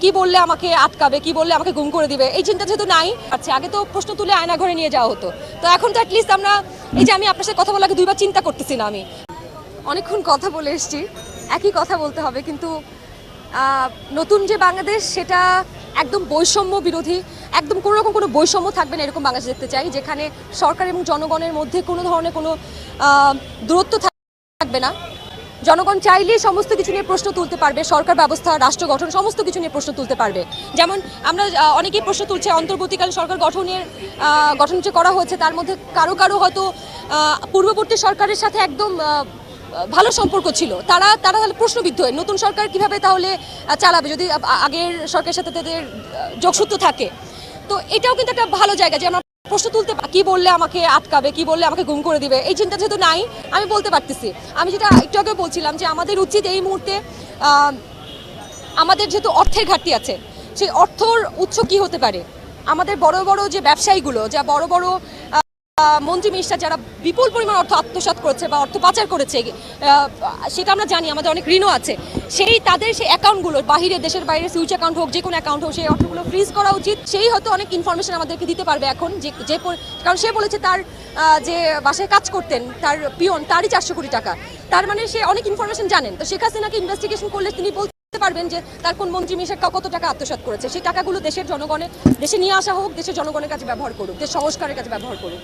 কি বললে আমাকে আটকাবে, কি বললে আমাকে গুম করে দিবে, এই চিন্তা যেহেতু নাই। আচ্ছা, আগে তো প্রশ্ন তুলে আয়না ঘরে নিয়ে যাওয়া হতো, তো এখন তো অ্যাটলিস্ট আমরা এই যে আমি আপনার সাথে কথা বলাকে দুইবার চিন্তা করতেছি না। আমি অনেকক্ষণ কথা বলে এসেছি, একই কথা বলতে হবে, কিন্তু নতুন যে বাংলাদেশ সেটা একদম বৈষম্য বিরোধী, একদম কোনো রকম কোনো বৈষম্য থাকবে না এরকম বাংলাদেশ দেখতে চাই, যেখানে সরকার এবং জনগণের মধ্যে কোনো ধরনের কোনো দূরত্ব থাকবে না। জনগণ চাইলেই সমস্ত কিছু নিয়ে প্রশ্ন তুলতে পারবে, সরকার ব্যবস্থা, রাষ্ট্র গঠন, সমস্ত কিছু নিয়ে প্রশ্ন তুলতে পারবে। যেমন আমরা অনেকেই প্রশ্ন তুলছে অন্তর্বর্তীকালীন সরকার গঠন যে করা হয়েছে তার মধ্যে কারো কারো হয়তো পূর্ববর্তী সরকারের সাথে একদম ভালো সম্পর্ক ছিল, তারা তাহলে প্রশ্নবিদ্ধ হয় নতুন সরকার কিভাবে তাহলে চালাবে যদি আগের সরকারের সাথে তাদের যোগসূত্র থাকে। তো এটাও কিন্তু একটা ভালো জায়গা যে আমরা প্রশ্ন তুলতে, কি বললে আমাকে আটকাবে, কি বললে আমাকে গুম করে দিবে, এই চিন্তা যেহেতু নাই। আমি বলতে পারতেছি, আমি যেটা একটু আগে বলছিলাম যে আমাদের উচিত এই মুহূর্তে আমাদের যেহেতু অর্থের ঘাটতি আছে, সেই অর্থর উৎস কি হতে পারে। আমাদের বড় বড় যে ব্যবসায়ীগুলো, যা বড় বড় মন্ত্রী মিনিস্টার যারা বিপুল পরিমাণ অর্থ আত্মসাৎ করেছে বা অর্থ পাচার করেছে, সেটা আমরা জানি, আমাদের অনেক ঋণও আছে, তাদের সেই অ্যাকাউন্টগুলো বাহিরে, দেশের বাইরে সুইচ অ্যাকাউন্ট হোক, যে কোনো অ্যাকাউন্ট হোক, সেই অর্থগুলো ফ্রিজ করা উচিত। সেই হয়তো অনেক ইনফরমেশন আমাদেরকে দিতে পারবে এখন, কারণ সে বলেছে তার যে বাসায় কাজ করতেন তার পিয়ন, তারই 400 কোটি টাকা, তার মানে সে অনেক ইনফরমেশন জানেন। তো শেখ হাসিনাকে ইনভেস্টিগেশন করলে তিনি বলতে পারবেন যে তার কোন মন্ত্রী মিনিস্টার কত টাকা আত্মসাৎ করেছে। সেই টাকাগুলো দেশে নিয়ে আসা হোক, দেশের জনগণের কাছে ব্যবহার করুক, দেশ সংস্কারের কাছে ব্যবহার করুক।